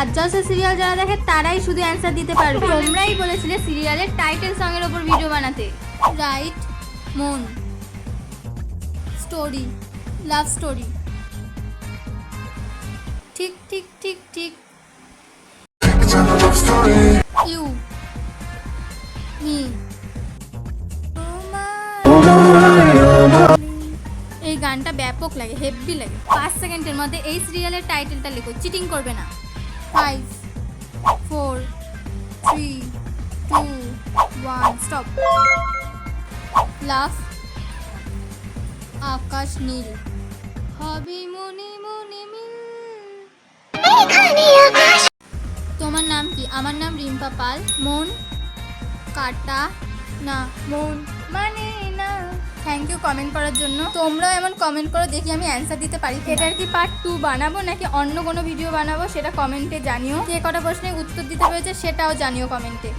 সাত জলসা সিরিয়াল যারা দেখে তারাই শুধু অ্যান্সার দিতে পারবে। তোমরাই বলেছিলে সিরিয়ালের টাইটেল সং এর উপর ভিডিও বানাতে। রাইট মন, স্টোরি, লাভ স্টোরি। ঠিক ঠিক ঠিক ঠিক। ইউ, মি, এই গানটা ব্যাপক লাগে, হেভি লাগে। 5 সেকেন্ডের মধ্যে এই সিরিয়ালের টাইটেলটা লেখো, চিটিং করবে না। 5 4 3 2 1 স্টপ। লাভ, আকাশ নীল, হবে মনে মনে মিল। তোমার নাম কি? আমার নাম রিম্পা পাল। মন কাটা না, মন মানে না। থ্যাংক ইউ কমেন্ট করার জন্য। তোমরাও এমন কমেন্ট করো, দেখি আমি অ্যান্সার দিতে পারি। এটার কি পার্ট 2 বানাবো নাকি অন্য কোনো ভিডিও বানাবো সেটা কমেন্টে জানিও। কে কটা প্রশ্নের উত্তর দিতে পেরেছে সেটাও জানিও কমেন্টে।